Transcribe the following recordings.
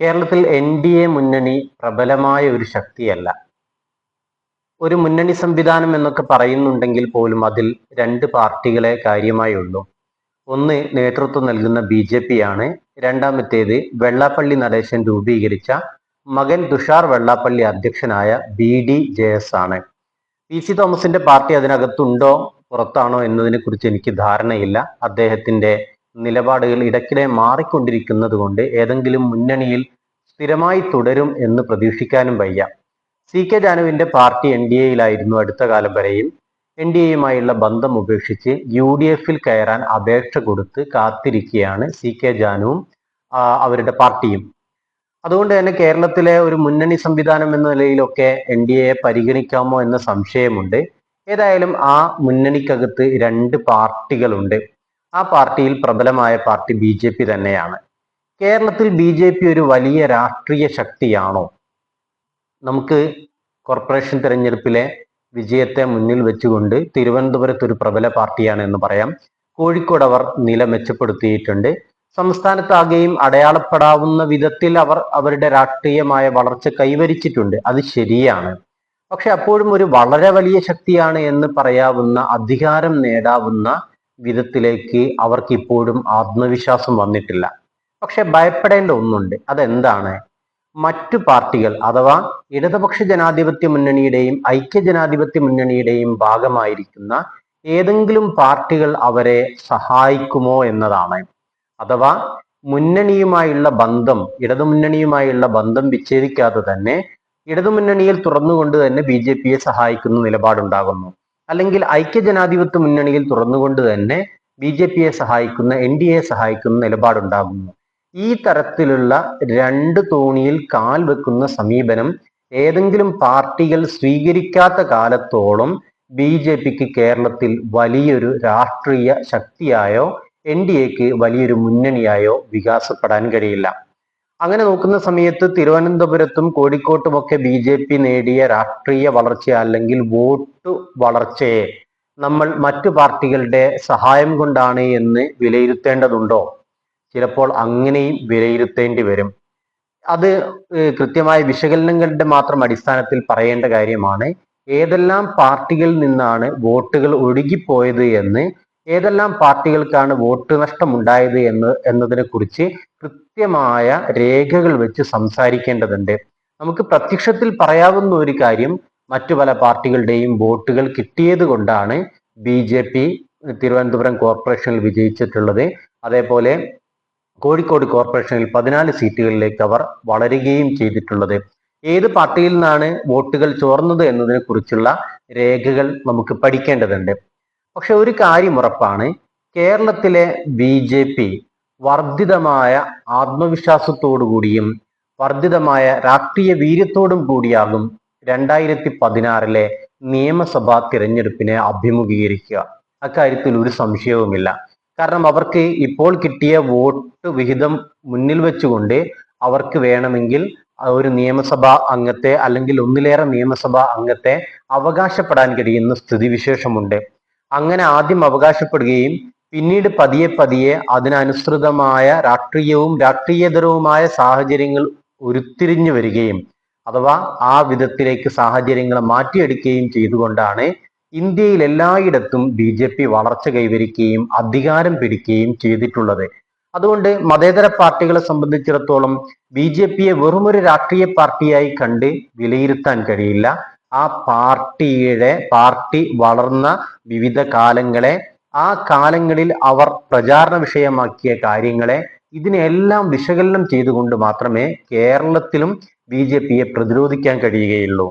കേരളത്തിൽ എൻ.ഡി.എ മുന്നണി പ്രബലമായ ഒരു ശക്തിയല്ല. ഒരു മുന്നണി സംവിധാനം എന്നൊക്കെ പറയുന്നുണ്ടെങ്കിൽ പോലും അതിൽ രണ്ട് പാർട്ടികളെ കാര്യമായുള്ളൂ. ഒന്ന് നേതൃത്വം നൽകുന്ന ബി.ജെ.പി ആണ്. രണ്ടാമത്തേത് വെള്ളാപ്പള്ളി നടേശൻ രൂപീകരിച്ച മകൻ തുഷാർ വെള്ളാപ്പള്ളി അധ്യക്ഷനായ ബി.ഡി.ജെ.എസ് ആണ്. പി.സി തോമസിന്റെ പാർട്ടി അതിനകത്തുണ്ടോ പുറത്താണോ എന്നതിനെ കുറിച്ച് എനിക്ക് ധാരണയില്ല. അദ്ദേഹത്തിന്റെ നിലപാടുകൾ ഇടയ്ക്കിടെ മാറിക്കൊണ്ടിരിക്കുന്നത് കൊണ്ട് ഏതെങ്കിലും മുന്നണിയിൽ സ്ഥിരമായി തുടരും എന്ന് പ്രതീക്ഷിക്കാനും വയ്യ. സി.കെ. ജാനുവിന്റെ പാർട്ടി എൻ.ഡി.എയിലായിരുന്നു അടുത്ത കാലം വരെയും. എൻ.ഡി.എയുമായുള്ള ബന്ധം ഉപേക്ഷിച്ച് യു.ഡി.എഫിൽ കയറാൻ അപേക്ഷ കൊടുത്ത് കാത്തിരിക്കുകയാണ് സി.കെ. ജാനുവും അവരുടെ പാർട്ടിയും. അതുകൊണ്ട് തന്നെ കേരളത്തിലെ ഒരു മുന്നണി സംവിധാനം എന്ന നിലയിലൊക്കെ എൻ.ഡി.എയെ പരിഗണിക്കാമോ എന്ന സംശയമുണ്ട്. ഏതായാലും ആ മുന്നണിക്കകത്ത് രണ്ട് പാർട്ടികളുണ്ട്. ആ പാർട്ടിയിൽ പ്രബലമായ പാർട്ടി ബി.ജെ.പി തന്നെയാണ്. കേരളത്തിൽ ബി.ജെ.പി ഒരു വലിയ രാഷ്ട്രീയ ശക്തിയാണോ? നമുക്ക് കോർപ്പറേഷൻ തെരഞ്ഞെടുപ്പിലെ വിജയത്തെ മുന്നിൽ വെച്ചുകൊണ്ട് തിരുവനന്തപുരത്ത് ഒരു പ്രബല പാർട്ടിയാണ് എന്ന് പറയാം. കോഴിക്കോട് അവർ നില മെച്ചപ്പെടുത്തിയിട്ടുണ്ട്. സംസ്ഥാനത്താകെയും അടയാളപ്പെടാവുന്ന വിധത്തിൽ അവർ അവരുടെ രാഷ്ട്രീയമായ വളർച്ച കൈവരിച്ചിട്ടുണ്ട്. അത് ശരിയാണ്. പക്ഷെ അപ്പോഴും ഒരു വളരെ വലിയ ശക്തിയാണ് എന്ന് പറയാവുന്ന, അധികാരം നേടാവുന്ന വിധത്തിലേക്ക് അവർക്ക് ഇപ്പോഴും ആത്മവിശ്വാസം വന്നിട്ടില്ല. പക്ഷെ ഭയപ്പെടേണ്ട ഒന്നുണ്ട്. അതെന്താണ്? മറ്റു പാർട്ടികൾ അഥവാ ഇടതുപക്ഷ ജനാധിപത്യ മുന്നണിയുടെയും ഐക്യജനാധിപത്യ മുന്നണിയുടെയും ഭാഗമായിരിക്കുന്ന ഏതെങ്കിലും പാർട്ടികൾ അവരെ സഹായിക്കുമോ എന്നതാണ്. അഥവാ മുന്നണിയുമായുള്ള ബന്ധം, ഇടതുമുന്നണിയുമായുള്ള ബന്ധം വിച്ഛേദിക്കാതെ തന്നെ ഇടതുമുന്നണിയിൽ തുറന്നുകൊണ്ട് തന്നെ ബി.ജെ.പിയെ സഹായിക്കുന്ന നിലപാടുണ്ടാകുന്നു. അല്ലെങ്കിൽ ഐക്യജനാധിപത്യ മുന്നണിയിൽ തുറന്നുകൊണ്ട് തന്നെ ബി.ജെ.പിയെ സഹായിക്കുന്ന, എൻ.ഡി.എയെ സഹായിക്കുന്ന നിലപാടുണ്ടാകുന്നു. ഈ തരത്തിലുള്ള രണ്ട് തോണിയിൽ കാൽ വെക്കുന്ന സമീപനം ഏതെങ്കിലും പാർട്ടികൾ സ്വീകരിക്കാത്ത കാലത്തോളം ബി.ജെ.പിക്ക് കേരളത്തിൽ വലിയൊരു രാഷ്ട്രീയ ശക്തിയായോ എൻ.ഡി.എക്ക് വലിയൊരു മുന്നണിയായോ വികാസപ്പെടാൻ കഴിയില്ല. അങ്ങനെ നോക്കുന്ന സമയത്ത് തിരുവനന്തപുരത്തും കോഴിക്കോട്ടുമൊക്കെ ബി.ജെ.പി നേടിയ രാഷ്ട്രീയ വളർച്ച അല്ലെങ്കിൽ വോട്ട് വളർച്ചയെ നമ്മൾ മറ്റു പാർട്ടികളുടെ സഹായം കൊണ്ടാണ് എന്ന് വിലയിരുത്തേണ്ടതുണ്ടോ? ചിലപ്പോൾ അങ്ങനെയും വിലയിരുത്തേണ്ടി വരും. അത് കൃത്യമായ വിശകലനങ്ങളുടെ മാത്രം അടിസ്ഥാനത്തിൽ പറയേണ്ട കാര്യമാണ്. ഏതെല്ലാം പാർട്ടികളിൽ നിന്നാണ് വോട്ടുകൾ ഒഴുകിപ്പോയത് എന്ന്, ഏതെല്ലാം പാർട്ടികൾക്കാണ് വോട്ട് നഷ്ടം ഉണ്ടായത് എന്നതിനെ കുറിച്ച് കൃത്യമായ രേഖകൾ വെച്ച് സംസാരിക്കേണ്ടതുണ്ട്. നമുക്ക് പ്രത്യക്ഷത്തിൽ പറയാവുന്ന ഒരു കാര്യം, മറ്റു പല പാർട്ടികളുടെയും വോട്ടുകൾ കിട്ടിയത് കൊണ്ടാണ് ബി.ജെ.പി തിരുവനന്തപുരം കോർപ്പറേഷനിൽ വിജയിച്ചിട്ടുള്ളത്. അതേപോലെ കോഴിക്കോട് കോർപ്പറേഷനിൽ 14 സീറ്റുകളിലേക്ക് അവർ വളരുകയും ചെയ്തിട്ടുള്ളത്. ഏത് പാർട്ടിയിൽ നിന്നാണ് വോട്ടുകൾ ചോർന്നത് എന്നതിനെ കുറിച്ചുള്ള രേഖകൾ നമുക്ക് പഠിക്കേണ്ടതുണ്ട്. പക്ഷെ ഒരു കാര്യം ഉറപ്പാണ്, കേരളത്തിലെ ബി.ജെ.പി വർദ്ധിതമായ ആത്മവിശ്വാസത്തോടു കൂടിയും വർദ്ധിതമായ രാഷ്ട്രീയ വീര്യത്തോടും കൂടിയാകും 2016 നിയമസഭാ തിരഞ്ഞെടുപ്പിനെ അഭിമുഖീകരിക്കുക. അക്കാര്യത്തിൽ ഒരു സംശയവുമില്ല. കാരണം അവർക്ക് ഇപ്പോൾ കിട്ടിയ വോട്ട് വിഹിതം മുന്നിൽ വെച്ചുകൊണ്ട് അവർക്ക് വേണമെങ്കിൽ ഒരു നിയമസഭാ അംഗത്തെ അല്ലെങ്കിൽ ഒന്നിലേറെ നിയമസഭാ അംഗത്തെ അവകാശപ്പെടാൻ കഴിയുന്ന സ്ഥിതിവിശേഷമുണ്ട്. അങ്ങനെ ആദ്യം അവകാശപ്പെടുകയും പിന്നീട് പതിയെ പതിയെ അതിനനുസൃതമായ രാഷ്ട്രീയവും രാഷ്ട്രീയതരവുമായ സാഹചര്യങ്ങൾ ഉരുത്തിരിഞ്ഞു വരികയും അഥവാ ആ വിധത്തിലേക്ക് സാഹചര്യങ്ങളെ മാറ്റിയെടുക്കുകയും ചെയ്തുകൊണ്ടാണ് ഇന്ത്യയിൽ എല്ലായിടത്തും ബി.ജെ.പി വളർച്ച കൈവരിക്കുകയും അധികാരം പിടിക്കുകയും ചെയ്തിട്ടുള്ളത്. അതുകൊണ്ട് മതേതര പാർട്ടികളെ സംബന്ധിച്ചിടത്തോളം ബി.ജെ.പിയെ വെറുമൊരു രാഷ്ട്രീയ പാർട്ടിയായി കണ്ട് വിലയിരുത്താൻ കഴിയില്ല. ആ പാർട്ടി വളർന്ന വിവിധ കാലങ്ങളെ, ആ കാലങ്ങളിൽ അവർ പ്രചാരണ വിഷയമാക്കിയ കാര്യങ്ങളെ, ഇതിനെല്ലാം വിശകലനം ചെയ്തുകൊണ്ട് മാത്രമേ കേരളത്തിലും ബി.ജെ.പിയെ പ്രതിരോധിക്കാൻ കഴിയുകയുള്ളൂ.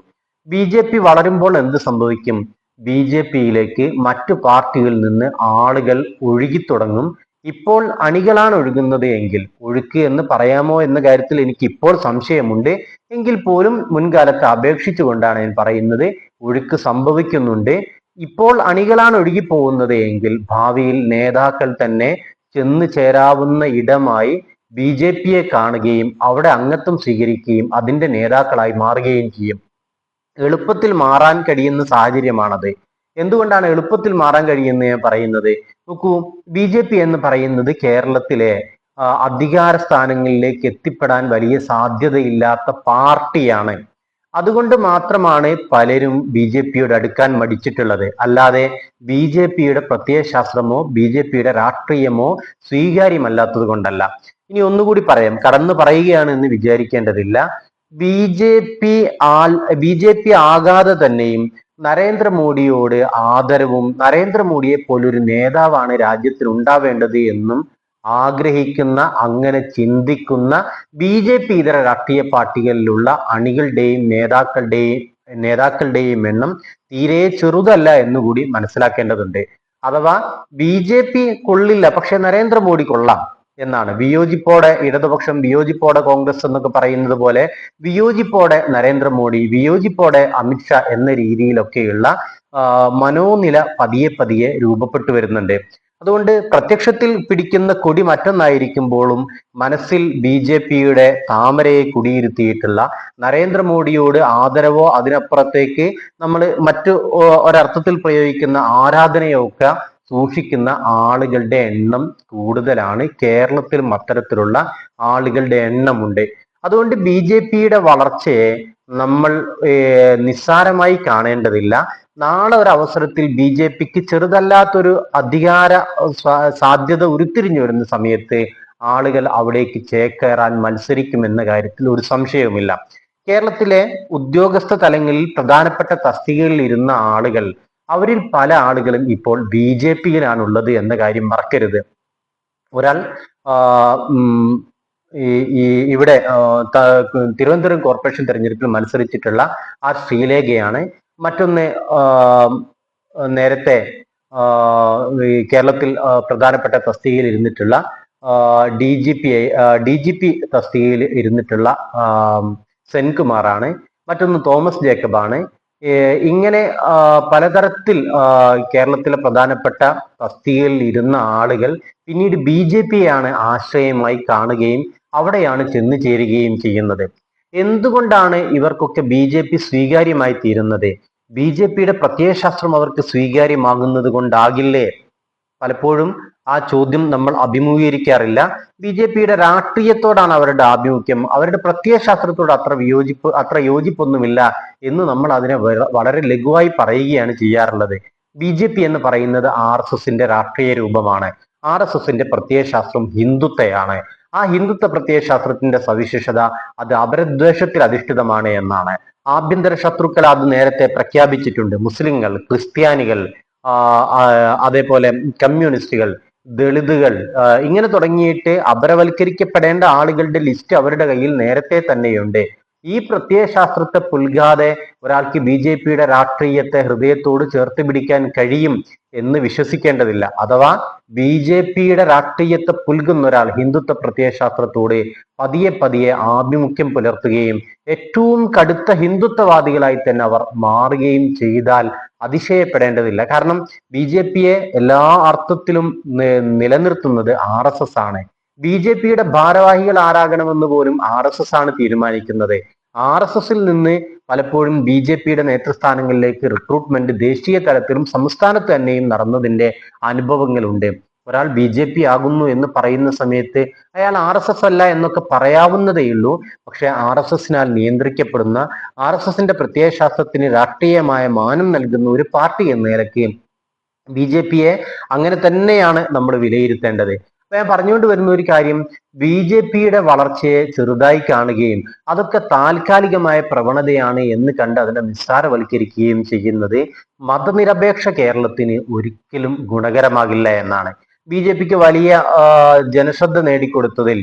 ബി.ജെ.പി വളരുമ്പോൾ എന്ത് സംഭവിക്കും? ബി.ജെ.പിയിലേക്ക് മറ്റു പാർട്ടികളിൽ നിന്ന് ആളുകൾ ഒഴുകിത്തുടങ്ങും. ഇപ്പോൾ അണികളാണ് ഒഴുകുന്നത് എങ്കിൽ, ഒഴുക്ക് എന്ന് പറയാമോ എന്ന കാര്യത്തിൽ എനിക്ക് ഇപ്പോൾ സംശയമുണ്ട്. എങ്കിൽ പോലും മുൻകാലത്തെ അപേക്ഷിച്ചുകൊണ്ടാണ് ഞാൻ പറയുന്നത്, ഒഴുക്ക് സംഭവിക്കുന്നുണ്ട്. ഇപ്പോൾ അണികളാണ് ഒഴുകിപ്പോകുന്നത് എങ്കിൽ ഭാവിയിൽ നേതാക്കൾ തന്നെ ചെന്ന് ചേരാവുന്ന ഇടമായി ബി.ജെ.പിയെ കാണുകയും അവിടെ അംഗത്വം സ്വീകരിക്കുകയും അതിന്റെ നേതാക്കളായി മാറുകയും ചെയ്യും. എളുപ്പത്തിൽ മാറാൻ കഴിയുന്ന സാഹചര്യമാണത്. എന്തുകൊണ്ടാണ് എളുപ്പത്തിൽ മാറാൻ കഴിയുന്നത് പറയുന്നത്? നോക്കൂ, ബി.ജെ.പി എന്ന് പറയുന്നത് കേരളത്തിലെ അധികാര സ്ഥാനങ്ങളിലേക്ക് എത്തിപ്പെടാൻ വലിയ സാധ്യതയില്ലാത്ത പാർട്ടിയാണ്. അതുകൊണ്ട് മാത്രമാണ് പലരും ബി ജെ പിയോട് അടുക്കാൻ മടിച്ചിട്ടുള്ളത്. അല്ലാതെ ബി ജെ പിയുടെ പ്രത്യയശാസ്ത്രമോ ബി ജെ പിയുടെ രാഷ്ട്രീയമോ സ്വീകാര്യമല്ലാത്തത് കൊണ്ടല്ല. ഇനി ഒന്നുകൂടി പറയാം, കടന്നു പറയുകയാണ് എന്ന് വിചാരിക്കേണ്ടതില്ല. B J P B J P ആകാതെ തന്നെയും നരേന്ദ്രമോദിയോട് ആദരവും നരേന്ദ്രമോദിയെ പോലൊരു നേതാവാണ് രാജ്യത്തിൽ ഉണ്ടാവേണ്ടത് എന്നും ആഗ്രഹിക്കുന്ന, അങ്ങനെ ചിന്തിക്കുന്ന ബി ജെ പി ഇതര രാഷ്ട്രീയ പാർട്ടികളിലുള്ള അണികളുടെയും നേതാക്കളുടെയും എണ്ണം തീരെ ചെറുതല്ല എന്നുകൂടി മനസ്സിലാക്കേണ്ടതുണ്ട്. അഥവാ ബി ജെ പി കൊള്ളില്ല, പക്ഷെ നരേന്ദ്രമോദി കൊള്ളാം എന്നാണ്. വിയോജിപ്പോടെ ഇടതുപക്ഷം, വിയോജിപ്പോടെ കോൺഗ്രസ് എന്നൊക്കെ പറയുന്നത് പോലെ വിയോജിപ്പോടെ നരേന്ദ്രമോദി, വിയോജിപ്പോടെ അമിത്ഷാ എന്ന രീതിയിലൊക്കെയുള്ള മനോനില പതിയെ പതിയെ രൂപപ്പെട്ടു വരുന്നുണ്ട്. അതുകൊണ്ട് പ്രത്യക്ഷത്തിൽ പിടിക്കുന്ന കൊടി മറ്റൊന്നായിരിക്കുമ്പോഴും മനസ്സിൽ ബി ജെ പിയുടെ താമരയെ കുടിയിരുത്തിയിട്ടുള്ള, നരേന്ദ്രമോദിയോട് ആദരവോ അതിനപ്പുറത്തേക്ക് നമ്മൾ മറ്റു ഒരർത്ഥത്തിൽ പ്രയോഗിക്കുന്ന ആരാധനയോ ഒക്കെ സൂക്ഷിക്കുന്ന ആളുകളുടെ എണ്ണം കൂടുതലാണ്. കേരളത്തിലും അത്തരത്തിലുള്ള ആളുകളുടെ എണ്ണമുണ്ട്. അതുകൊണ്ട് ബി ജെ പിയുടെ വളർച്ചയെ നമ്മൾ നിസ്സാരമായി കാണേണ്ടതില്ല. നാളെ ഒരു അവസരത്തിൽ ബി ജെ പിക്ക് ചെറുതല്ലാത്തൊരു അധികാര സാധ്യത ഉരുത്തിരിഞ്ഞു വരുന്ന സമയത്ത് ആളുകൾ അവിടേക്ക് ചേക്കേറാൻ മത്സരിക്കുമെന്ന കാര്യത്തിൽ ഒരു സംശയവുമില്ല. കേരളത്തിലെ ഉദ്യോഗസ്ഥ തലങ്ങളിൽ പ്രധാനപ്പെട്ട തസ്തികകളിൽ ഇരുന്ന ആളുകൾ, അവരിൽ പല ആളുകളും ഇപ്പോൾ ബി ജെ പിയിലാണുള്ളത് എന്ന കാര്യം മറക്കരുത്. ഒരാൾ ഇവിടെ തിരുവനന്തപുരം കോർപ്പറേഷൻ തെരഞ്ഞെടുപ്പിൽ മത്സരിച്ചിട്ടുള്ള ആർ ശ്രീലേഖയാണ്. മറ്റൊന്ന് നേരത്തെ കേരളത്തിൽ പ്രധാനപ്പെട്ട തസ്തികയിൽ ഇരുന്നിട്ടുള്ള ഡി ജി പി തസ്തികയിൽ ഇരുന്നിട്ടുള്ള സെൻകുമാറാണ്. മറ്റൊന്ന് തോമസ് ജേക്കബാണ്. ഇങ്ങനെ പലതരത്തിൽ കേരളത്തിലെ പ്രധാനപ്പെട്ട തസ്തികയിൽ ഇരുന്ന ആളുകൾ പിന്നീട് ബി ജെ പിയാണ് ആശ്രയമായി കാണുകയും അവിടെയാണ് ചെന്നു ചേരുകയും ചെയ്യുന്നത്. എന്തുകൊണ്ടാണ് ഇവർക്കൊക്കെ ബി ജെ പി സ്വീകാര്യമായി തീരുന്നത്? ബി ജെ പിയുടെ പ്രത്യയശാസ്ത്രം അവർക്ക് സ്വീകാര്യമാകുന്നത് കൊണ്ടാകില്ലേ? പലപ്പോഴും ആ ചോദ്യം നമ്മൾ അഭിമുഖീകരിക്കാറില്ല. ബി ജെ പിയുടെ രാഷ്ട്രീയത്തോടാണ് അവരുടെ ആഭിമുഖ്യം, അവരുടെ പ്രത്യയശാസ്ത്രത്തോട് അത്ര യോജിപ്പൊന്നുമില്ല എന്ന് നമ്മൾ അതിനെ വളരെ ലഘുവായി പറയുകയാണ് ചെയ്യാറുള്ളത്. ബി ജെ പി എന്ന് പറയുന്നത് ആർ എസ് എസിന്റെ രാഷ്ട്രീയ രൂപമാണ്. ആർ എസ് എസിന്റെ പ്രത്യയശാസ്ത്രം ഹിന്ദുത്വയാണ്. ആ ഹിന്ദുത്വ പ്രത്യയശാസ്ത്രത്തിന്റെ സവിശേഷത അത് അപരദ്വേഷത്തിൽ അധിഷ്ഠിതമാണ് എന്നാണ്. ആഭ്യന്തര ശത്രുക്കൾ അത് നേരത്തെ പ്രഖ്യാപിച്ചിട്ടുണ്ട്. മുസ്ലിങ്ങൾ, ക്രിസ്ത്യാനികൾ, അതേപോലെ കമ്മ്യൂണിസ്റ്റുകൾ, ദളിതുകൾ, ഇങ്ങനെ തുടങ്ങിയിട്ട് അപരവൽക്കരിക്കപ്പെടേണ്ട ആളുകളുടെ ലിസ്റ്റ് അവരുടെ കയ്യിൽ നേരത്തെ തന്നെയുണ്ട്. ഈ പ്രത്യയശാസ്ത്രത്തെ പുൽകാതെ ഒരാൾക്ക് ബി ജെ പിയുടെ രാഷ്ട്രീയത്തെ ഹൃദയത്തോട് ചേർത്ത് പിടിക്കാൻ കഴിയും എന്ന് വിശ്വസിക്കേണ്ടതില്ല. അഥവാ ബി ജെ പിയുടെ രാഷ്ട്രീയത്തെ പുൽകുന്ന ഒരാൾ ഹിന്ദുത്വ പ്രത്യയശാസ്ത്രത്തോട് പതിയെ പതിയെ ആഭിമുഖ്യം പുലർത്തുകയും ഏറ്റവും കടുത്ത ഹിന്ദുത്വവാദികളായി തന്നെ അവർ മാറുകയും ചെയ്താൽ അതിശയപ്പെടേണ്ടതില്ല. കാരണം ബി ജെ പിയെ എല്ലാ അർത്ഥത്തിലും നിലനിർത്തുന്നത് ആർ എസ് എസ് ആണ്. ബി ജെ പിയുടെ ഭാരവാഹികൾ ആരാകണമെന്ന് പോലും ആർ എസ് എസ് ആണ് തീരുമാനിക്കുന്നത്. ആർ എസ് എസിൽ നിന്ന് പലപ്പോഴും ബി ജെ പിയുടെ നേതൃസ്ഥാനങ്ങളിലേക്ക് റിക്രൂട്ട്മെന്റ് ദേശീയ തലത്തിലും സംസ്ഥാനത്ത് തന്നെയും നടന്നതിന്റെ അനുഭവങ്ങളുണ്ട്. ഒരാൾ ബി ജെ പി ആകുന്നു എന്ന് പറയുന്ന സമയത്ത് അയാൾ ആർ എസ് എസ് അല്ല എന്നൊക്കെ പറയാവുന്നതേ ഉള്ളൂ. പക്ഷെ ആർ എസ് എസിനാൽ നിയന്ത്രിക്കപ്പെടുന്ന, ആർ എസ് എസിന്റെ പ്രത്യയശാസ്ത്രത്തിന് രാഷ്ട്രീയമായ മാനം നൽകുന്ന ഒരു പാർട്ടി എന്ന നിലയ്ക്ക് ബി ജെ പിയെ അങ്ങനെ തന്നെയാണ് നമ്മൾ വിലയിരുത്തേണ്ടത്. അപ്പൊ ഞാൻ പറഞ്ഞുകൊണ്ട് വരുന്ന ഒരു കാര്യം, ബി ജെ പിയുടെ വളർച്ചയെ ചെറുതായി കാണുകയും അതൊക്കെ താൽക്കാലികമായ പ്രവണതയാണ് എന്ന് കണ്ട് അതിനെ നിസ്സാരവൽക്കരിക്കുകയും ചെയ്യുന്നത് മതനിരപേക്ഷ കേരളത്തിന് ഒരിക്കലും ഗുണകരമാകില്ല എന്നാണ്. ബി ജെ പിക്ക് വലിയ ജനശ്രദ്ധ നേടിക്കൊടുത്തതിൽ,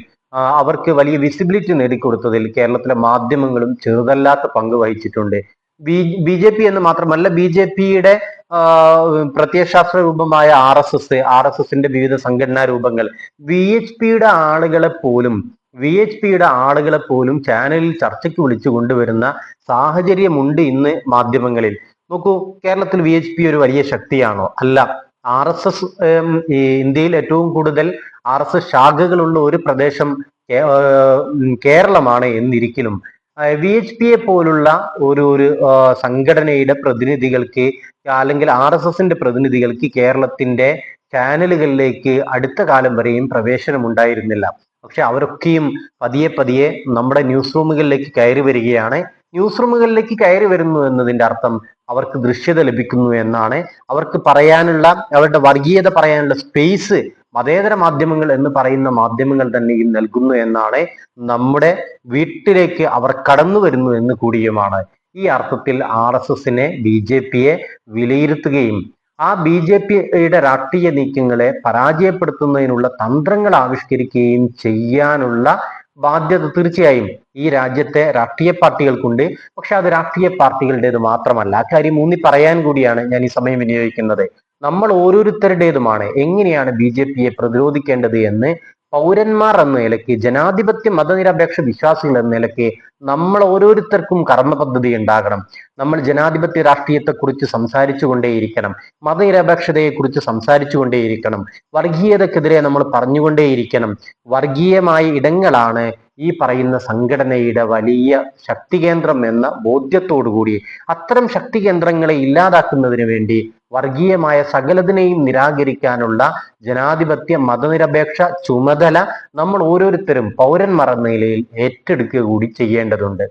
അവർക്ക് വലിയ വിസിബിലിറ്റി നേടിക്കൊടുത്തതിൽ കേരളത്തിലെ മാധ്യമങ്ങളും ചെറുതല്ലാത്ത പങ്ക് വഹിച്ചിട്ടുണ്ട്. ബി ജെ പി എന്ന് മാത്രമല്ല, ബി ജെ പിയുടെ പ്രത്യയശാസ്ത്ര രൂപമായ ആർ എസ് എസിന്റെ വിവിധ സംഘടനാ രൂപങ്ങൾ, വി എച്ച് പിയുടെ ആളുകളെ പോലും ചാനലിൽ ചർച്ചയ്ക്ക് വിളിച്ചു കൊണ്ടുവരുന്ന സാഹചര്യമുണ്ട് ഇന്ന് മാധ്യമങ്ങളിൽ. നോക്കൂ, കേരളത്തിൽ വി എച്ച് പി ഒരു വലിയ ശക്തിയാണോ? അല്ല. ആർ എസ് എസ് ഇന്ത്യയിൽ ഏറ്റവും കൂടുതൽ ആർ എസ് എസ് ശാഖകളുള്ള ഒരു പ്രദേശം കേരളമാണ് എന്നിരിക്കലും വി എച്ച് പിയെ പോലുള്ള ഒരു സംഘടനയുടെ പ്രതിനിധികൾക്ക് അല്ലെങ്കിൽ ആർ എസ് എസിന്റെ പ്രതിനിധികൾക്ക് കേരളത്തിന്റെ ചാനലുകളിലേക്ക് അടുത്ത കാലം വരെയും പ്രവേശനം ഉണ്ടായിരുന്നില്ല. പക്ഷെ അവരൊക്കെയും പതിയെ പതിയെ നമ്മുടെ ന്യൂസ് റൂമുകളിലേക്ക് കയറി വരികയാണ്. ന്യൂസ് റൂമുകളിലേക്ക് കയറി വരുന്നു എന്നതിന്റെ അർത്ഥം അവർക്ക് ദൃശ്യത ലഭിക്കുന്നു എന്നാണ്. അവർക്ക് പറയാനുള്ള, അവരുടെ വർഗീയത പറയാനുള്ള സ്പേസ് മതേതര മാധ്യമങ്ങൾ എന്ന് പറയുന്ന മാധ്യമങ്ങൾ തന്നെയും നൽകുന്നു എന്നാണ്. നമ്മുടെ വീട്ടിലേക്ക് അവർ കടന്നു വരുന്നു എന്ന് കൂടിയുമാണ്. ഈ അർത്ഥത്തിൽ RSSനെ BJPയെ വിലയിരുത്തുകയും ആ BJPയുടെ രാഷ്ട്രീയ നീക്കങ്ങളെ പരാജയപ്പെടുത്തുന്നതിനുള്ള തന്ത്രങ്ങൾ ആവിഷ്കരിക്കുകയും ചെയ്യാനുള്ള ബാധ്യത തീർച്ചയായും ഈ രാജ്യത്തെ രാഷ്ട്രീയ പാർട്ടികൾക്കുണ്ട്. പക്ഷെ അത് രാഷ്ട്രീയ പാർട്ടികളുടേത് മാത്രമല്ല. അക്കാര്യം ഊന്നി പറയാൻ കൂടിയാണ് ഞാൻ ഈ സമയം വിനിയോഗിക്കുന്നത്. നമ്മൾ ഓരോരുത്തരുടേതുമാണ് എങ്ങനെയാണ് BJPയെ പ്രതിരോധിക്കേണ്ടത് എന്ന് പൗരന്മാർ എന്ന നിലയ്ക്ക്, ജനാധിപത്യ മതനിരപേക്ഷ വിശ്വാസികൾ എന്ന നിലയ്ക്ക് നമ്മൾ ഓരോരുത്തർക്കും കർമ്മ പദ്ധതി ഉണ്ടാകണം. നമ്മൾ ജനാധിപത്യ രാഷ്ട്രീയത്തെക്കുറിച്ച് സംസാരിച്ചു കൊണ്ടേയിരിക്കണം, മതനിരപേക്ഷതയെക്കുറിച്ച് സംസാരിച്ചു കൊണ്ടേയിരിക്കണം, വർഗീയതക്കെതിരെ നമ്മൾ പറഞ്ഞുകൊണ്ടേയിരിക്കണം. വർഗീയമായ ഇടങ്ങളാണ് ഈ പറയുന്ന സംഘടനയുടെ വലിയ ശക്തികേന്ദ്രം എന്ന ബോധ്യത്തോടുകൂടി അത്തരം ശക്തികേന്ദ്രങ്ങളെ ഇല്ലാതാക്കുന്നതിന് വേണ്ടി വർഗീയമായ സകലതിനെയും നിരാകരിക്കാനുള്ള ജനാധിപത്യ മതനിരപേക്ഷ ചുമതല നമ്മൾ ഓരോരുത്തരും പൗരന്മാർ എന്ന നിലയിൽ ഏറ്റെടുക്കുക കൂടി ചെയ്യേണ്ടതുണ്ട്.